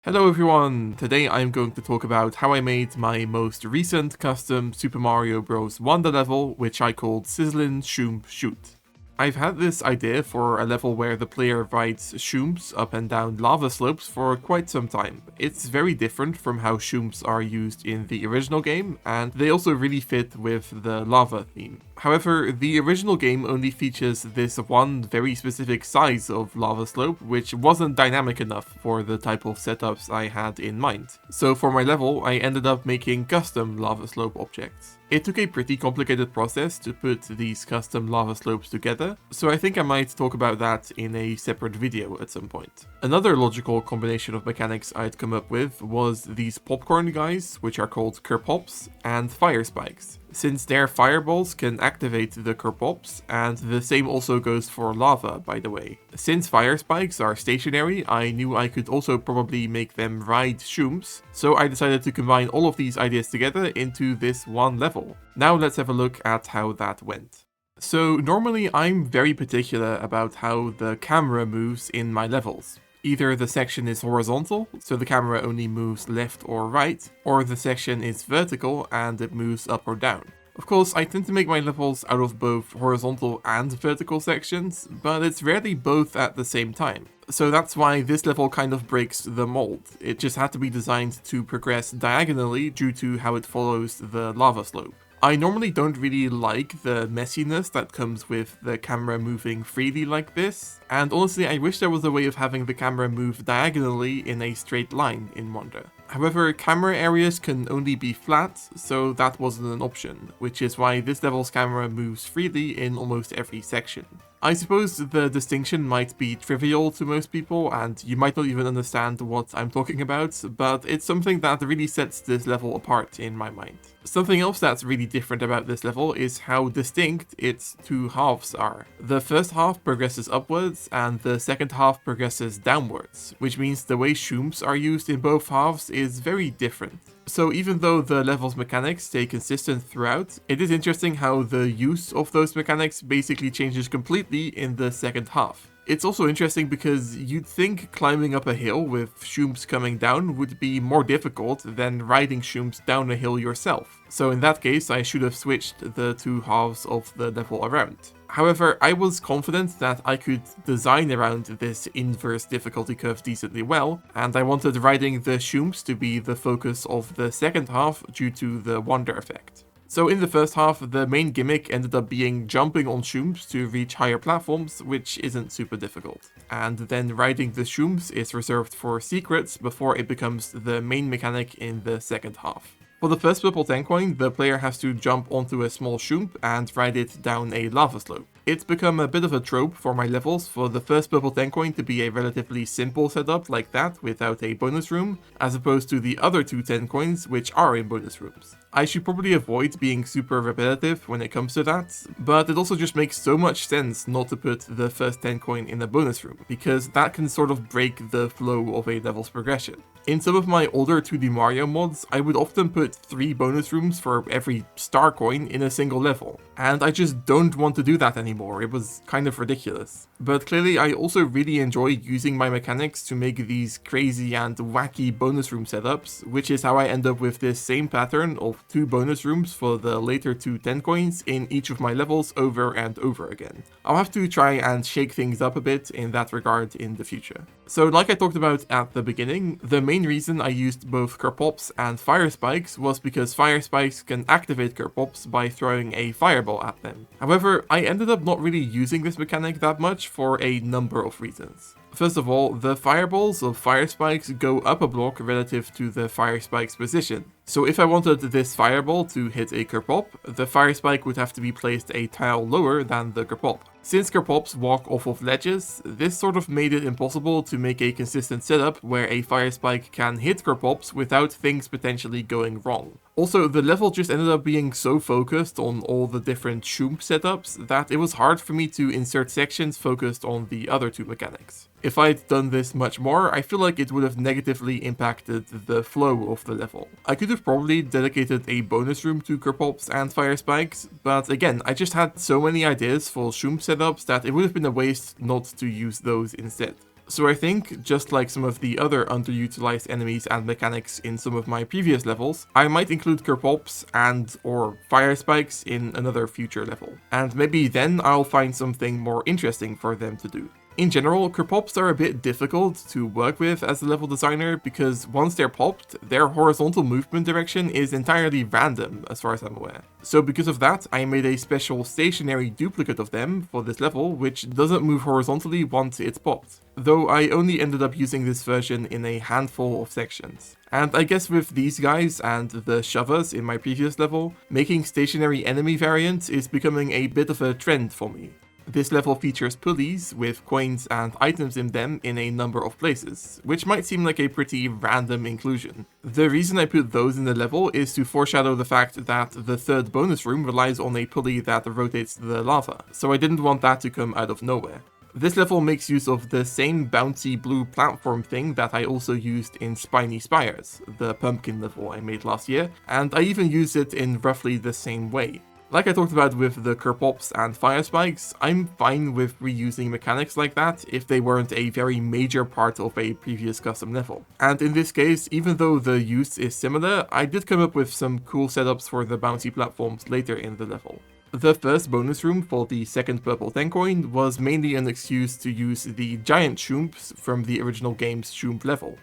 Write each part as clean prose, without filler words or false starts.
Hello everyone! Today I'm going to talk about how I made my most recent custom Super Mario Bros. Wonder level, which I called Sizzlin Shoomp Chute. I've had this idea for a level where the player rides Shoomps up and down lava slopes for quite some time. It's very different from how Shoomps are used in the original game, and they also really fit with the lava theme. However, the original game only features this one very specific size of lava slope, which wasn't dynamic enough for the type of setups I had in mind. So for my level, I ended up making custom lava slope objects. It took a pretty complicated process to put these custom lava slopes together, so I think I might talk about that in a separate video at some point. Another logical combination of mechanics I'd come up with was these popcorn guys, which are called Kerpops, and fire spikes, since their fireballs can activate the Kerpops, and the same also goes for lava, by the way. Since fire spikes are stationary, I knew I could also probably make them ride Shoomps, so I decided to combine all of these ideas together into this one level. Now let's have a look at how that went. So normally I'm very particular about how the camera moves in my levels. Either the section is horizontal, so the camera only moves left or right, or the section is vertical and it moves up or down. Of course, I tend to make my levels out of both horizontal and vertical sections, but it's rarely both at the same time. So that's why this level kind of breaks the mold. It just had to be designed to progress diagonally due to how it follows the lava slope. I normally don't really like the messiness that comes with the camera moving freely like this, and honestly I wish there was a way of having the camera move diagonally in a straight line in Wonder. However, camera areas can only be flat, so that wasn't an option, which is why this level's camera moves freely in almost every section. I suppose the distinction might be trivial to most people, and you might not even understand what I'm talking about, but it's something that really sets this level apart in my mind. Something else that's really different about this level is how distinct its two halves are. The first half progresses upwards, and the second half progresses downwards, which means the way Shoomps are used in both halves is very different. So even though the level's mechanics stay consistent throughout, it is interesting how the use of those mechanics basically changes completely in the second half. It's also interesting because you'd think climbing up a hill with Shoomps coming down would be more difficult than riding Shoomps down a hill yourself. So in that case, I should have switched the two halves of the level around. However, I was confident that I could design around this inverse difficulty curve decently well, and I wanted riding the Shoomps to be the focus of the second half due to the wonder effect. So in the first half, the main gimmick ended up being jumping on Shoomps to reach higher platforms, which isn't super difficult. And then riding the Shoomps is reserved for secrets before it becomes the main mechanic in the second half. For the first purple 10 coin, the player has to jump onto a small Shoomp and ride it down a lava slope. It's become a bit of a trope for my levels for the first purple 10 coin to be a relatively simple setup like that without a bonus room, as opposed to the other two 10 coins which are in bonus rooms. I should probably avoid being super repetitive when it comes to that, but it also just makes so much sense not to put the first 10 coin in a bonus room, because that can sort of break the flow of a level's progression. In some of my older 2D Mario mods, I would often put 3 bonus rooms for every star coin in a single level, and I just don't want to do that anymore. It was kind of ridiculous. But clearly I also really enjoy using my mechanics to make these crazy and wacky bonus room setups, which is how I end up with this same pattern of 2 bonus rooms for the later 2 10 coins in each of my levels over and over again. I'll have to try and shake things up a bit in that regard in the future. So like I talked about at the beginning, the main reason I used both Kerpops and fire spikes was because fire spikes can activate Kerpops by throwing a fireball at them. However, I ended up not really using this mechanic that much for a number of reasons. First of all, the fireballs of fire spikes go up a block relative to the fire spike's position. So if I wanted this fireball to hit a Kerpop, the fire spike would have to be placed a tile lower than the Kerpop. Since Kerpops walk off of ledges, this sort of made it impossible to make a consistent setup where a fire spike can hit Kerpops without things potentially going wrong. Also, the level just ended up being so focused on all the different Shoomp setups that it was hard for me to insert sections focused on the other two mechanics. If I'd done this much more, I feel like it would have negatively impacted the flow of the level. I could have probably dedicated a bonus room to Kerpops and Fire Spikes, but again, I just had so many ideas for Shoomp setups that it would have been a waste not to use those instead. So I think, just like some of the other underutilized enemies and mechanics in some of my previous levels, I might include Kerpops and or fire spikes in another future level. And maybe then I'll find something more interesting for them to do. In general, Kerpops are a bit difficult to work with as a level designer because once they're popped, their horizontal movement direction is entirely random as far as I'm aware. So because of that, I made a special stationary duplicate of them for this level which doesn't move horizontally once it's popped. Though I only ended up using this version in a handful of sections. And I guess with these guys and the shovers in my previous level, making stationary enemy variants is becoming a bit of a trend for me. This level features pulleys with coins and items in them in a number of places, which might seem like a pretty random inclusion. The reason I put those in the level is to foreshadow the fact that the third bonus room relies on a pulley that rotates the lava, so I didn't want that to come out of nowhere. This level makes use of the same bouncy blue platform thing that I also used in Spiny Spires, the pumpkin level I made last year, and I even used it in roughly the same way. Like I talked about with the Kerpops and Fire Spikes, I'm fine with reusing mechanics like that if they weren't a very major part of a previous custom level. And in this case, even though the use is similar, I did come up with some cool setups for the bouncy platforms later in the level. The first bonus room for the second purple 10 coin was mainly an excuse to use the giant Shoomps from the original game's Shoomp level.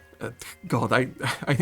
God,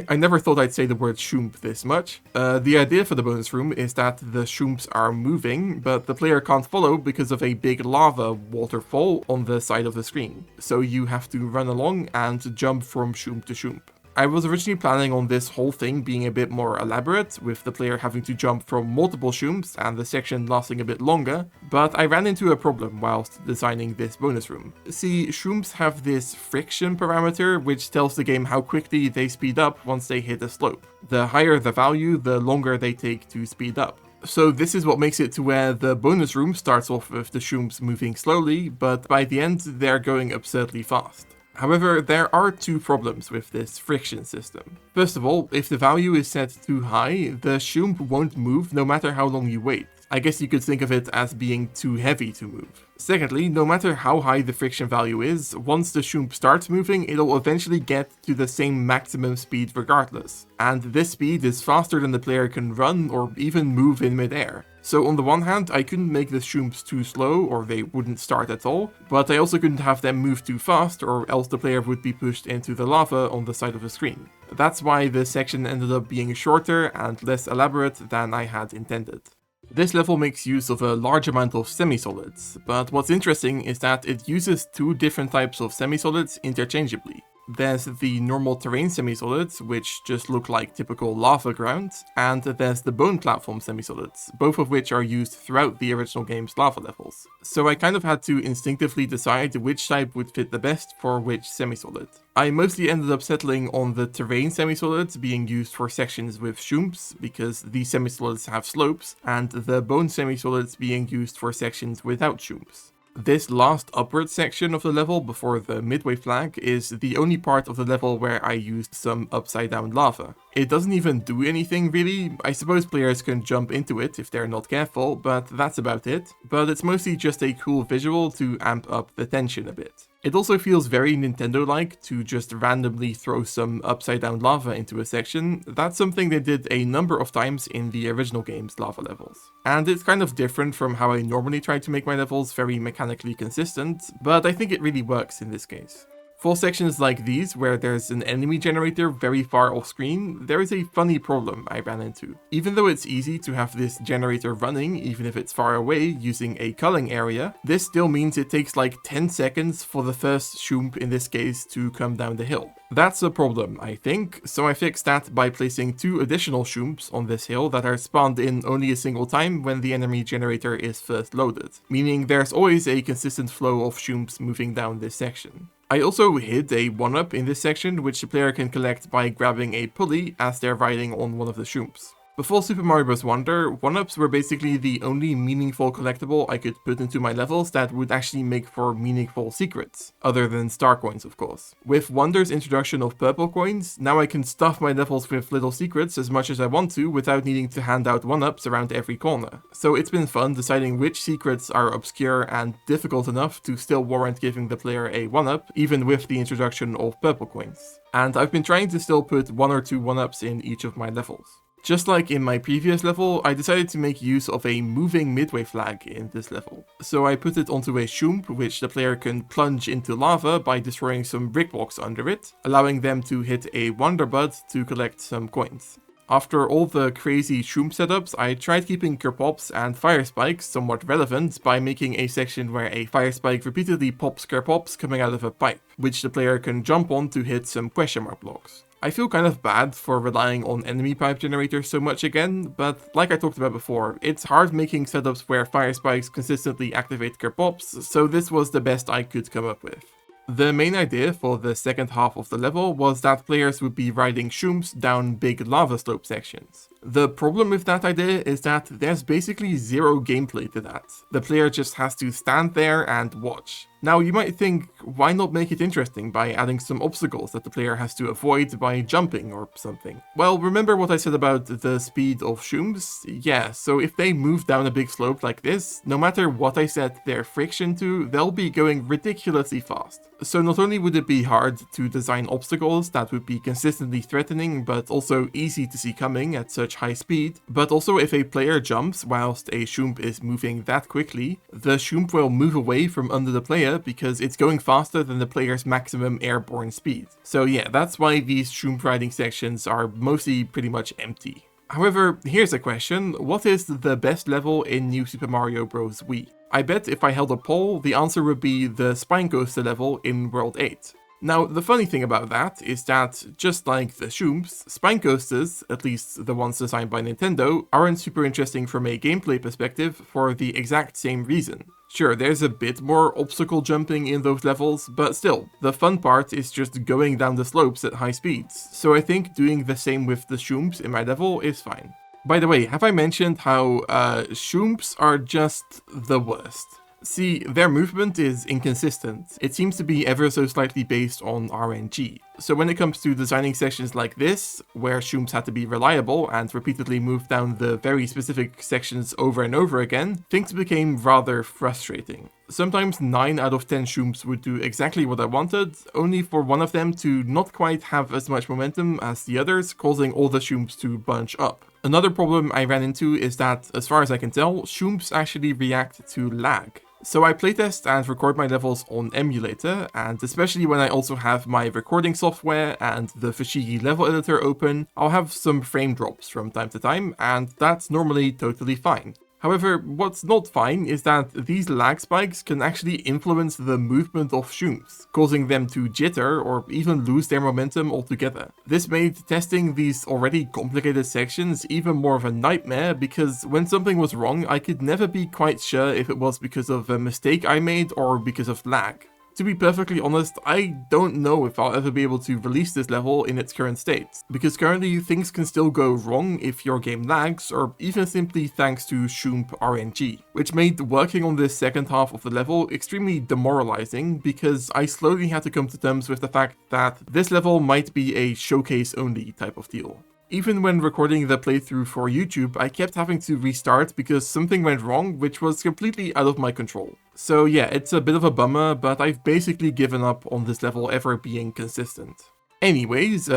I never thought I'd say the word Shoomp this much. The idea for the bonus room is that the Shoomps are moving, but the player can't follow because of a big lava waterfall on the side of the screen. So you have to run along and jump from Shoomp to Shoomp. I was originally planning on this whole thing being a bit more elaborate, with the player having to jump from multiple Shoomps and the section lasting a bit longer, but I ran into a problem whilst designing this bonus room. See, Shoomps have this friction parameter which tells the game how quickly they speed up once they hit a slope. The higher the value, the longer they take to speed up. So this is what makes it to where the bonus room starts off with the Shoomps moving slowly, but by the end they're going absurdly fast. However, there are two problems with this friction system. First of all, if the value is set too high, the Shoomp won't move no matter how long you wait. I guess you could think of it as being too heavy to move. Secondly, no matter how high the friction value is, once the Shoomp starts moving, it'll eventually get to the same maximum speed regardless. And this speed is faster than the player can run or even move in midair. So on the one hand, I couldn't make the Shoomps too slow or they wouldn't start at all, but I also couldn't have them move too fast or else the player would be pushed into the lava on the side of the screen. That's why the section ended up being shorter and less elaborate than I had intended. This level makes use of a large amount of semi-solids, but what's interesting is that it uses two different types of semi-solids interchangeably. There's the normal terrain semi-solids, which just look like typical lava grounds, and there's the bone platform semi-solids, both of which are used throughout the original game's lava levels. So I kind of had to instinctively decide which type would fit the best for which semi-solid. I mostly ended up settling on the terrain semi-solids being used for sections with Shoomps, because these semi-solids have slopes, and the bone semi-solids being used for sections without Shoomps. This last upward section of the level before the midway flag is the only part of the level where I used some upside down lava. It doesn't even do anything really. I suppose players can jump into it if they're not careful, but that's about it. But it's mostly just a cool visual to amp up the tension a bit. It also feels very Nintendo-like to just randomly throw some upside down lava into a section. That's something they did a number of times in the original game's lava levels. And it's kind of different from how I normally try to make my levels very mechanically consistent, but I think it really works in this case. For sections like these, where there's an enemy generator very far off screen, there is a funny problem I ran into. Even though it's easy to have this generator running, even if it's far away, using a culling area, this still means it takes like 10 seconds for the first Shoomp in this case to come down the hill. That's a problem, I think, so I fixed that by placing 2 additional Shoomps on this hill that are spawned in only a single time when the enemy generator is first loaded, meaning there's always a consistent flow of Shoomps moving down this section. I also hid a 1-up in this section which the player can collect by grabbing a pulley as they're riding on one of the Shoomps. Before Super Mario Bros. Wonder, 1-ups were basically the only meaningful collectible I could put into my levels that would actually make for meaningful secrets, other than star coins of course. With Wonder's introduction of purple coins, now I can stuff my levels with little secrets as much as I want to without needing to hand out 1-ups around every corner. So it's been fun deciding which secrets are obscure and difficult enough to still warrant giving the player a 1-up, even with the introduction of purple coins. And I've been trying to still put 1 or 2 1-ups in each of my levels. Just like in my previous level, I decided to make use of a moving midway flag in this level. So I put it onto a Shoomp, which the player can plunge into lava by destroying some brick blocks under it, allowing them to hit a Wonder Bud to collect some coins. After all the crazy Shoomp setups, I tried keeping Kerpops and Fire Spikes somewhat relevant by making a section where a Fire Spike repeatedly pops Kerpops coming out of a pipe, which the player can jump on to hit some question mark blocks. I feel kind of bad for relying on enemy pipe generators so much again, but like I talked about before, it's hard making setups where Fire Spikes consistently activate Kerpops, so this was the best I could come up with. The main idea for the second half of the level was that players would be riding Shoomps down big lava slope sections. The problem with that idea is that there's basically zero gameplay to that. The player just has to stand there and watch. Now you might think, why not make it interesting by adding some obstacles that the player has to avoid by jumping or something? Well, remember what I said about the speed of Shoomps? Yeah, so if they move down a big slope like this, no matter what I set their friction to, they'll be going ridiculously fast. So not only would it be hard to design obstacles that would be consistently threatening but also easy to see coming at such high speed, but also if a player jumps whilst a Shoomp is moving that quickly, the Shoomp will move away from under the player because it's going faster than the player's maximum airborne speed. So yeah, that's why these Shoomp riding sections are mostly pretty much empty. However, here's a question: what is the best level in New Super Mario Bros. Wii? I bet if I held a poll, the answer would be the Spine Coaster level in World 8. Now, the funny thing about that is that, just like the Shoomps, Spine Coasters, at least the ones designed by Nintendo, aren't super interesting from a gameplay perspective for the exact same reason. Sure, there's a bit more obstacle jumping in those levels, but still, the fun part is just going down the slopes at high speeds, so I think doing the same with the Shoomps in my level is fine. By the way, have I mentioned how Shoomps are just the worst? See, their movement is inconsistent. It seems to be ever so slightly based on RNG. So when it comes to designing sections like this, where Shoomps had to be reliable and repeatedly move down the very specific sections over and over again, things became rather frustrating. Sometimes 9 out of 10 Shoomps would do exactly what I wanted, only for one of them to not quite have as much momentum as the others, causing all the Shoomps to bunch up. Another problem I ran into is that, as far as I can tell, Shoomps actually react to lag. So I playtest and record my levels on emulator, and especially when I also have my recording software and the Fushigi level editor open, I'll have some frame drops from time to time, and that's normally totally fine. However, what's not fine is that these lag spikes can actually influence the movement of Shoomps, causing them to jitter or even lose their momentum altogether. This made testing these already complicated sections even more of a nightmare, because when something was wrong, I could never be quite sure if it was because of a mistake I made or because of lag. To be perfectly honest, I don't know if I'll ever be able to release this level in its current state, because currently things can still go wrong if your game lags, or even simply thanks to Shoomp RNG, which made working on this second half of the level extremely demoralizing, because I slowly had to come to terms with the fact that this level might be a showcase only type of deal. Even when recording the playthrough for YouTube, I kept having to restart because something went wrong, which was completely out of my control. So yeah, it's a bit of a bummer, but I've basically given up on this level ever being consistent. Anyways,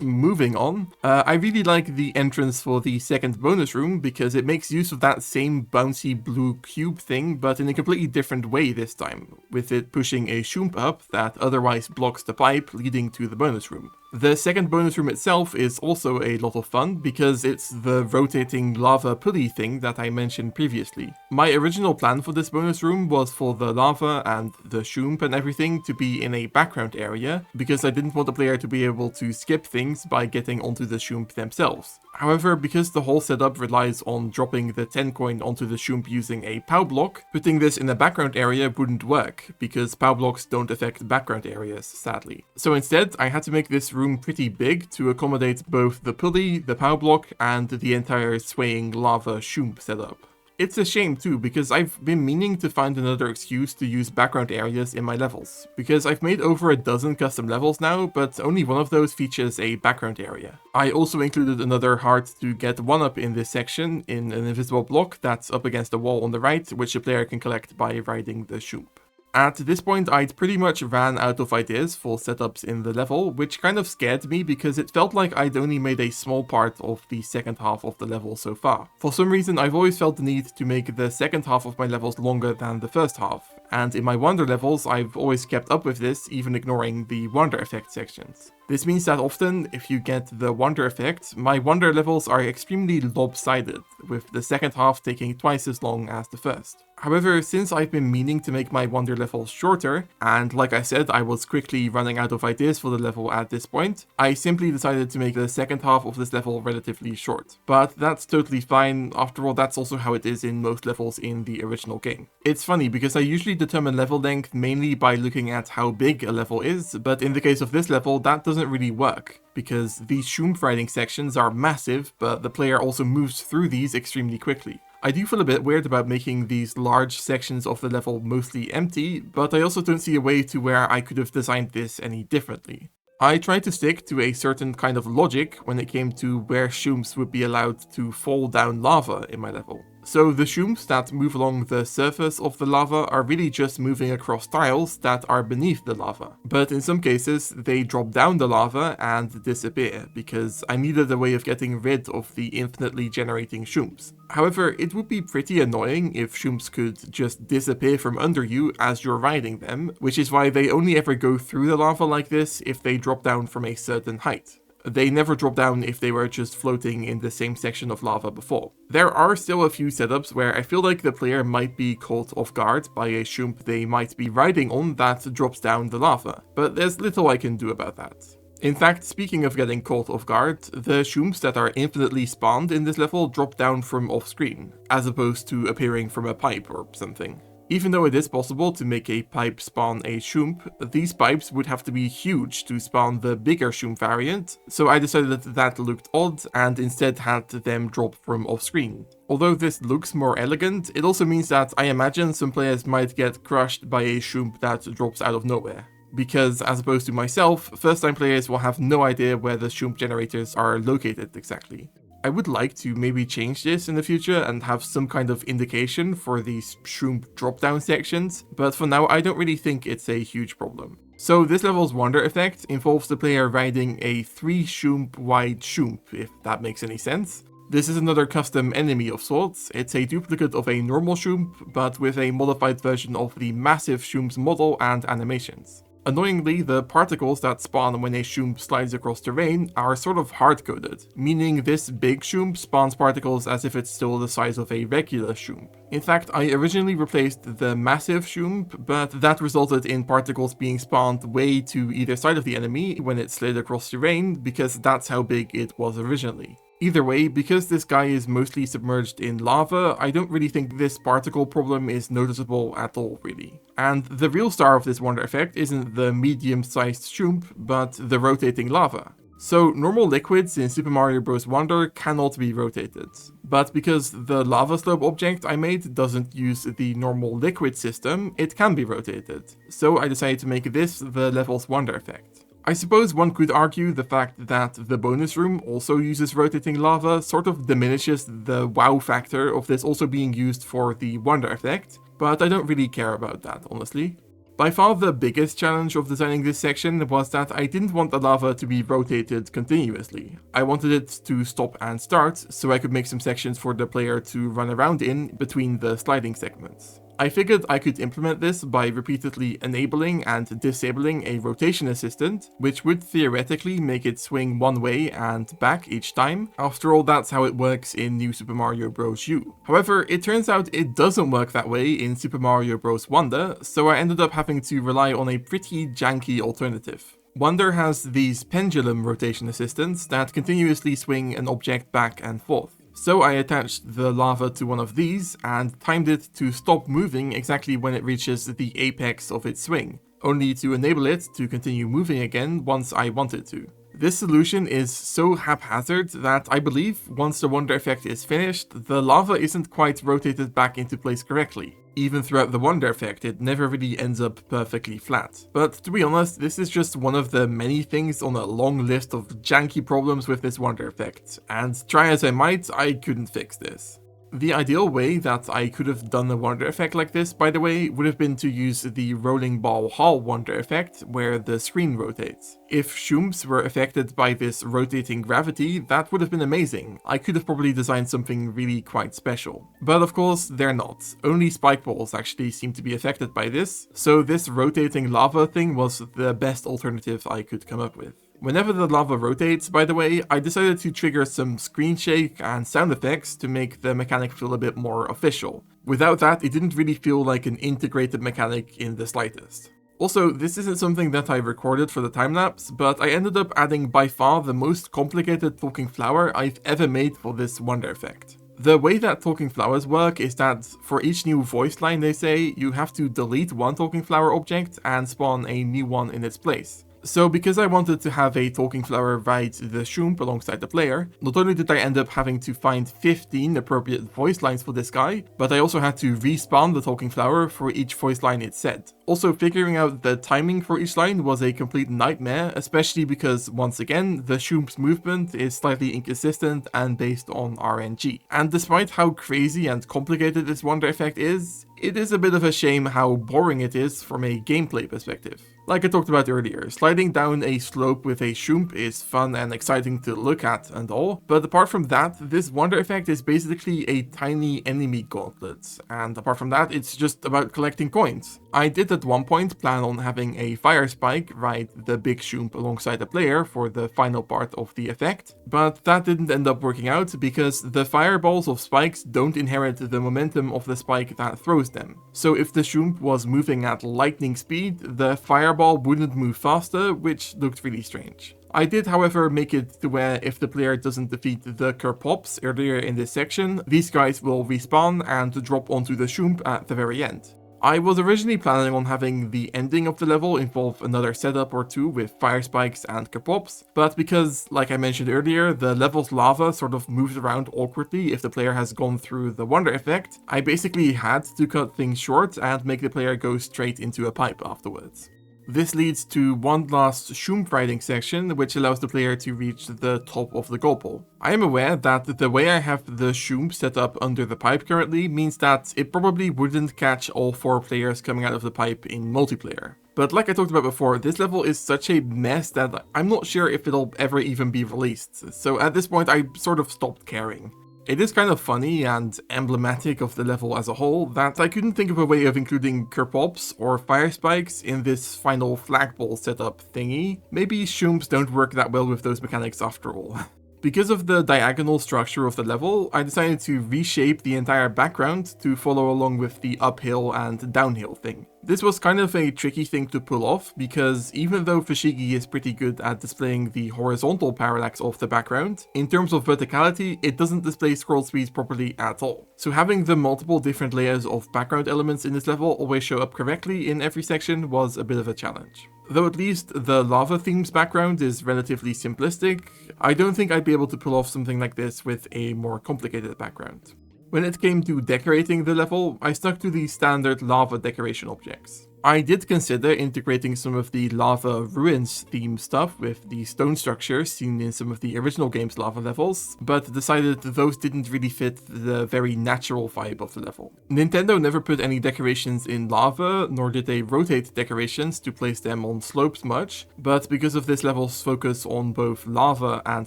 moving on, I really like the entrance for the second bonus room because it makes use of that same bouncy blue cube thing, but in a completely different way this time, with it pushing a Shoomp up that otherwise blocks the pipe leading to the bonus room. The second bonus room itself is also a lot of fun because it's the rotating lava pulley thing that I mentioned previously. My original plan for this bonus room was for the lava and the Shoomp and everything to be in a background area, because I didn't want the player to be able to skip things by getting onto the Shoomp themselves. However, because the whole setup relies on dropping the 10 coin onto the Shoomp using a POW block, putting this in a background area wouldn't work, because POW blocks don't affect background areas, sadly. So instead, I had to make this room pretty big to accommodate both the pulley, the power block, and the entire swaying lava shoomp setup. It's a shame too, because I've been meaning to find another excuse to use background areas in my levels, because I've made over a dozen custom levels now, but only one of those features a background area. I also included another hard to get 1-up in this section in an invisible block that's up against the wall on the right, which the player can collect by riding the shoomp. At this point, I'd pretty much ran out of ideas for setups in the level, which kind of scared me because it felt like I'd only made a small part of the second half of the level so far. For some reason, I've always felt the need to make the second half of my levels longer than the first half, and in my Wonder levels, I've always kept up with this, even ignoring the Wonder effect sections. This means that often, if you get the Wonder effect, my Wonder levels are extremely lopsided, with the second half taking twice as long as the first. However, since I've been meaning to make my Wonder levels shorter, and like I said, I was quickly running out of ideas for the level at this point, I simply decided to make the second half of this level relatively short. But that's totally fine, after all that's also how it is in most levels in the original game. It's funny because I usually determine level length mainly by looking at how big a level is, but in the case of this level that doesn't really work, because these shoomp riding sections are massive, but the player also moves through these extremely quickly. I do feel a bit weird about making these large sections of the level mostly empty, but I also don't see a way to where I could have designed this any differently. I tried to stick to a certain kind of logic when it came to where shoomps would be allowed to fall down lava in my level. So the shoomps that move along the surface of the lava are really just moving across tiles that are beneath the lava. But in some cases, they drop down the lava and disappear, because I needed a way of getting rid of the infinitely generating shoomps. However, it would be pretty annoying if shoomps could just disappear from under you as you're riding them, which is why they only ever go through the lava like this if they drop down from a certain height. They never drop down if they were just floating in the same section of lava before. There are still a few setups where I feel like the player might be caught off guard by a shoomp they might be riding on that drops down the lava, but there's little I can do about that. In fact, speaking of getting caught off guard, the shoomps that are infinitely spawned in this level drop down from off-screen, as opposed to appearing from a pipe or something. Even though it is possible to make a pipe spawn a shoomp, these pipes would have to be huge to spawn the bigger shoomp variant, so I decided that looked odd and instead had them drop from off-screen. Although this looks more elegant, it also means that I imagine some players might get crushed by a shoomp that drops out of nowhere. Because, as opposed to myself, first-time players will have no idea where the shoomp generators are located exactly. I would like to maybe change this in the future and have some kind of indication for these shoomp drop-down sections, but for now I don't really think it's a huge problem. So this level's Wonder effect involves the player riding a 3 shoomp wide shoomp, if that makes any sense. This is another custom enemy of sorts. It's a duplicate of a normal shoomp, but with a modified version of the massive shoomp's model and animations. Annoyingly, the particles that spawn when a shoomp slides across terrain are sort of hard-coded, meaning this big shoomp spawns particles as if it's still the size of a regular shoomp. In fact, I originally replaced the massive shoomp, but that resulted in particles being spawned way to either side of the enemy when it slid across terrain, because that's how big it was originally. Either way, because this guy is mostly submerged in lava, I don't really think this particle problem is noticeable at all, really. And the real star of this Wonder effect isn't the medium-sized shoomp, but the rotating lava. So normal liquids in Super Mario Bros. Wonder cannot be rotated, but because the lava slope object I made doesn't use the normal liquid system, it can be rotated. So I decided to make this the level's Wonder effect. I suppose one could argue the fact that the bonus room also uses rotating lava sort of diminishes the wow factor of this also being used for the Wonder effect, but I don't really care about that, honestly. By far the biggest challenge of designing this section was that I didn't want the lava to be rotated continuously. I wanted it to stop and start, so I could make some sections for the player to run around in between the sliding segments. I figured I could implement this by repeatedly enabling and disabling a rotation assistant, which would theoretically make it swing one way and back each time. After all, that's how it works in New Super Mario Bros. U. However, it turns out it doesn't work that way in Super Mario Bros. Wonder, so I ended up having to rely on a pretty janky alternative. Wonder has these pendulum rotation assistants that continuously swing an object back and forth. So I attached the lava to one of these and timed it to stop moving exactly when it reaches the apex of its swing, only to enable it to continue moving again once I wanted to. This solution is so haphazard that I believe once the wonder effect is finished, the lava isn't quite rotated back into place correctly. Even throughout the wonder effect, it never really ends up perfectly flat. But to be honest, this is just one of the many things on a long list of janky problems with this wonder effect, and try as I might, I couldn't fix this. The ideal way that I could have done a wonder effect like this, by the way, would have been to use the rolling ball hall wonder effect, where the screen rotates. If Shoomps were affected by this rotating gravity, that would have been amazing. I could have probably designed something really quite special. But of course, they're not. Only spike balls actually seem to be affected by this, so this rotating lava thing was the best alternative I could come up with. Whenever the lava rotates, by the way, I decided to trigger some screen shake and sound effects to make the mechanic feel a bit more official. Without that, it didn't really feel like an integrated mechanic in the slightest. Also, this isn't something that I recorded for the time-lapse, but I ended up adding by far the most complicated talking flower I've ever made for this wonder effect. The way that talking flowers work is that for each new voice line they say, you have to delete one talking flower object and spawn a new one in its place. So because I wanted to have a talking flower ride the Shoomp alongside the player, not only did I end up having to find 15 appropriate voice lines for this guy, but I also had to respawn the talking flower for each voice line it said. Also, figuring out the timing for each line was a complete nightmare, especially because, once again, the Shoomp's movement is slightly inconsistent and based on RNG. And despite how crazy and complicated this wonder effect is, it is a bit of a shame how boring it is from a gameplay perspective. Like I talked about earlier, sliding down a slope with a Shoomp is fun and exciting to look at and all, but apart from that, this wonder effect is basically a tiny enemy gauntlet, and apart from that, it's just about collecting coins. I did at one point plan on having a fire spike ride the big Shoomp alongside the player for the final part of the effect, but that didn't end up working out because the fireballs of spikes don't inherit the momentum of the spike that throws them. So if the Shoomp was moving at lightning speed, the fireball wouldn't move faster, which looked really strange. I did, however, make it to where if the player doesn't defeat the Kerpops earlier in this section, these guys will respawn and drop onto the Shoomp at the very end. I was originally planning on having the ending of the level involve another setup or two with fire spikes and Kerpops, but because, like I mentioned earlier, the level's lava sort of moves around awkwardly if the player has gone through the wonder effect, I basically had to cut things short and make the player go straight into a pipe afterwards. This leads to one last Shoomp riding section, which allows the player to reach the top of the goal. I am aware that the way I have the Shoomp set up under the pipe currently means that it probably wouldn't catch all 4 players coming out of the pipe in multiplayer. But like I talked about before, this level is such a mess that I'm not sure if it'll ever even be released, so at this point I sort of stopped caring. It is kind of funny and emblematic of the level as a whole that I couldn't think of a way of including Kerpops or fire spikes in this final flagpole setup thingy. Maybe Shoomps don't work that well with those mechanics after all. Because of the diagonal structure of the level, I decided to reshape the entire background to follow along with the uphill and downhill thing. This was kind of a tricky thing to pull off, because even though Fushigi is pretty good at displaying the horizontal parallax of the background, in terms of verticality, it doesn't display scroll speeds properly at all. So having the multiple different layers of background elements in this level always show up correctly in every section was a bit of a challenge. Though at least the lava theme's background is relatively simplistic, I don't think I'd be able to pull off something like this with a more complicated background. When it came to decorating the level, I stuck to the standard lava decoration objects. I did consider integrating some of the lava ruins theme stuff with the stone structures seen in some of the original game's lava levels, but decided those didn't really fit the very natural vibe of the level. Nintendo never put any decorations in lava, nor did they rotate decorations to place them on slopes much, but because of this level's focus on both lava and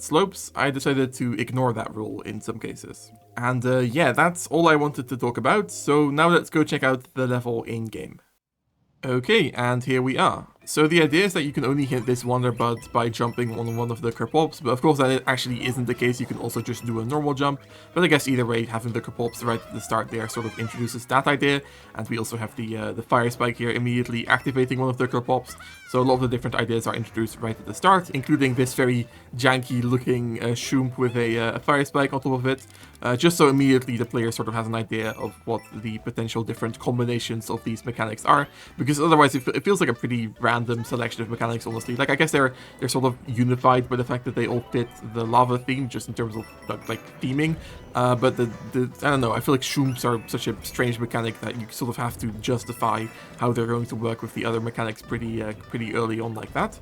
slopes, I decided to ignore that rule in some cases. And yeah, that's all I wanted to talk about, so now let's go check out the level in-game. Okay, and here we are. So the idea is that you can only hit this Wonder Bud by jumping on one of the Kerpops, but of course that actually isn't the case. You can also just do a normal jump, but I guess either way, having the Kerpops right at the start there sort of introduces that idea, and we also have the Fire Spike here immediately activating one of the Kerpops, so a lot of the different ideas are introduced right at the start, including this very janky looking Shoomp with a Fire Spike on top of it, just so immediately the player sort of has an idea of what the potential different combinations of these mechanics are, because otherwise it feels like a pretty random random selection of mechanics, honestly. Like, I guess they're sort of unified by the fact that they all fit the lava theme, just in terms of like theming. But the I don't know, I feel like Shoomps are such a strange mechanic that you sort of have to justify how they're going to work with the other mechanics pretty early on like that.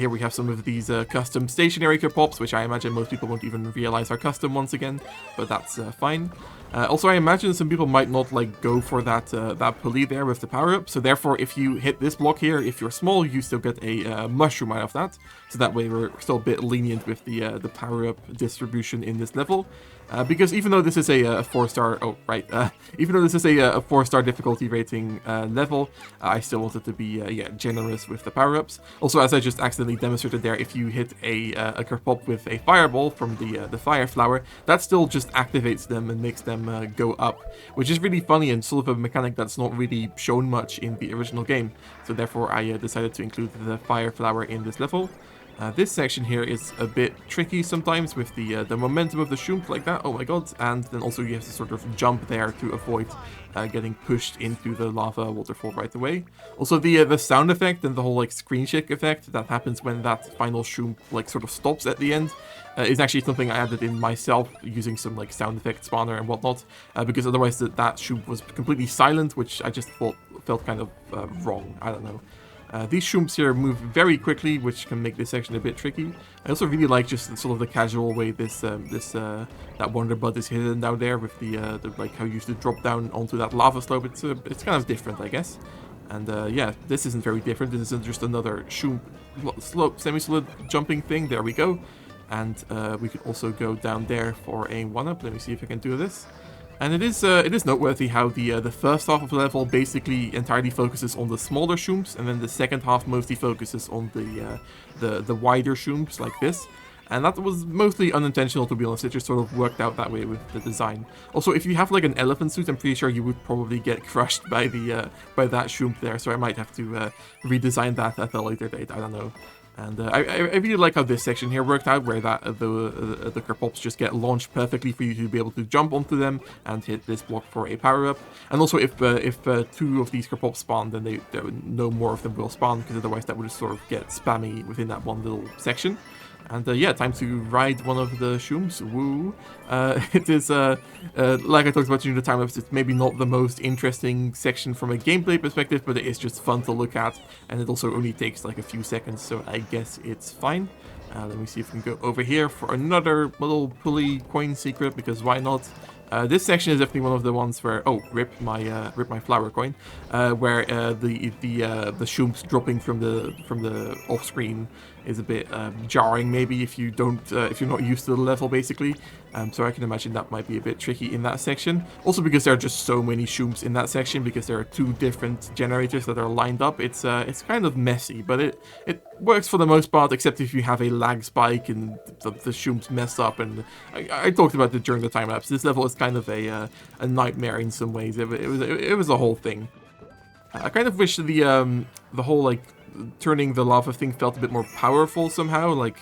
Here we have some of these custom stationary Kerpops, which I imagine most people won't even realize are custom once again, but that's fine. Also, I imagine some people might not like go for that pulley there with the power-up, so therefore if you hit this block here, if you're small, you still get a mushroom out of that, so that way we're still a bit lenient with the power-up distribution in this level. Because even though this is a 4-star, even though this is a 4-star difficulty rating level, I still wanted to be generous with the power-ups. Also, as I just accidentally demonstrated there, if you hit a Kerpop with a fireball from the fire flower, that still just activates them and makes them go up, which is really funny and sort of a mechanic that's not really shown much in the original game. So therefore, I decided to include the fire flower in this level. This section here is a bit tricky sometimes with the momentum of the Shoomp like that, oh my god, and then also you have to sort of jump there to avoid getting pushed into the lava waterfall right away. Also the sound effect and the whole like screen shake effect that happens when that final Shoomp like sort of stops at the end is actually something I added in myself using some like sound effect spawner and whatnot, because otherwise that Shoomp was completely silent, which I just felt kind of wrong, I don't know. These Shoomps here move very quickly, which can make this section a bit tricky. I also really like just sort of the casual way that Wonder Bud is hidden down there with the like how you used to drop down onto that lava slope. It's kind of different, I guess. And yeah, this isn't very different. This isn't just another Shoomp slope semi-solid jumping thing. There we go. And we could also go down there for a 1-up. Let me see if I can do this. And it is noteworthy how the first half of the level basically entirely focuses on the smaller Shoomps, and then the second half mostly focuses on the wider Shoomps like this. And that was mostly unintentional, to be honest. It just sort of worked out that way with the design. Also, if you have like an elephant suit, I'm pretty sure you would probably get crushed by by that Shoomp there. So I might have to redesign that at a later date. I don't know. And I really like how this section here worked out, where the Kerpops just get launched perfectly for you to be able to jump onto them and hit this block for a power-up. And also, if 2 of these Kerpops spawn, then no more of them will spawn, because otherwise that would sort of get spammy within that one little section. And yeah, time to ride one of the Shoomps. Woo! It is, like I talked about during the time-lapse, it's maybe not the most interesting section from a gameplay perspective, but it is just fun to look at, and it also only takes like a few seconds, so I guess it's fine. Let me see if we can go over here for another little pulley coin secret, because why not? This section is definitely one of the ones where rip my flower coin, where the Shoomps dropping from the off screen is a bit jarring, maybe if you're not used to the level basically. So I can imagine that might be a bit tricky in that section. Also because there are just so many Shoomps in that section, because there are 2 different generators that are lined up. It's kind of messy, but it works for the most part, except if you have a lag spike and the Shoomps mess up. And I talked about it during the time lapse. This level is kind of a nightmare in some ways. It was a whole thing. I kind of wish the whole like turning the lava thing felt a bit more powerful somehow. Like,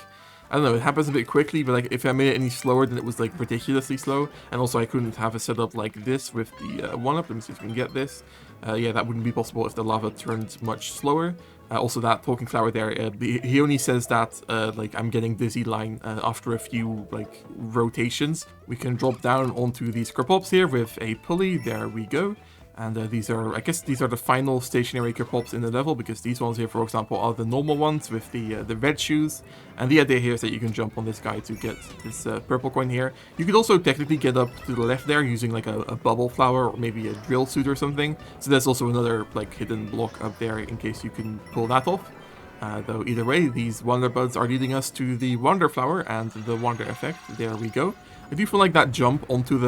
I don't know, it happens a bit quickly, but like if I made it any slower, then it was like ridiculously slow. And also I couldn't have a setup like this with the 1-up. Let me see if we can get this. Yeah, that wouldn't be possible if the lava turned much slower. Also that talking flower there, he only says that like I'm getting dizzy line after a few like rotations. We can drop down onto these Kerpops here with a pulley. There we go. And I guess these are the final stationary Kerpops in the level, because these ones here, for example, are the normal ones with the red shoes. And the idea here is that you can jump on this guy to get this purple coin here. You could also technically get up to the left there using like a bubble flower or maybe a drill suit or something. So there's also another like hidden block up there in case you can pull that off. Though either way, these Wonder Buds are leading us to the Wonder Flower and the Wonder Effect. There we go. I do feel like that jump onto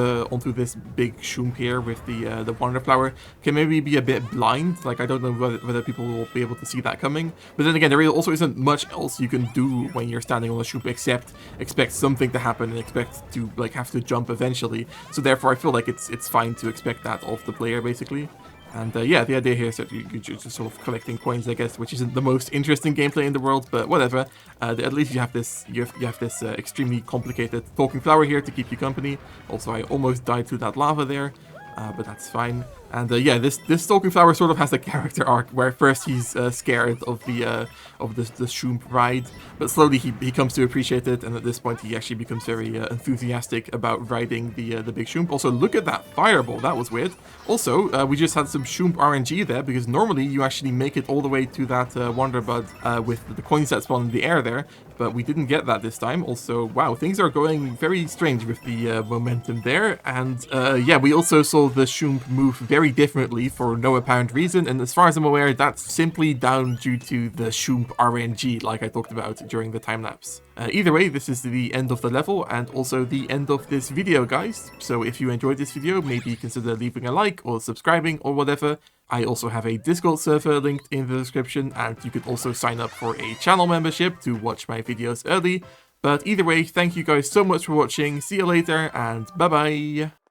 this big Shoomp here with the Wonder Flower can maybe be a bit blind. Like, I don't know whether people will be able to see that coming. But then again, there also isn't much else you can do when you're standing on a Shoomp except expect something to happen and expect to like have to jump eventually. So therefore, I feel like it's fine to expect that of the player basically. And yeah, the idea here is that you're just sort of collecting coins, I guess, which isn't the most interesting gameplay in the world, but whatever. At least you have this extremely complicated talking flower here to keep you company. Also, I almost died to that lava there, but that's fine. And yeah, this Stalking Flower sort of has a character arc where first he's scared of the Shoomp ride, but slowly he comes to appreciate it, and at this point he actually becomes very enthusiastic about riding the big Shoomp. Also, look at that fireball, that was weird. Also, we just had some Shoomp RNG there, because normally you actually make it all the way to that Wonder Bud with the coins that spawn in the air there, but we didn't get that this time. Also, wow, things are going very strange with the momentum there, and yeah, we also saw the Shoomp move very differently for no apparent reason, and as far as I'm aware, that's simply down due to the Shoomp RNG, like I talked about during the time lapse. Either way, this is the end of the level and also the end of this video, guys. So if you enjoyed this video, maybe consider leaving a like or subscribing or whatever. I also have a Discord server linked in the description, and you can also sign up for a channel membership to watch my videos early. But either way, thank you guys so much for watching, see you later, and bye bye!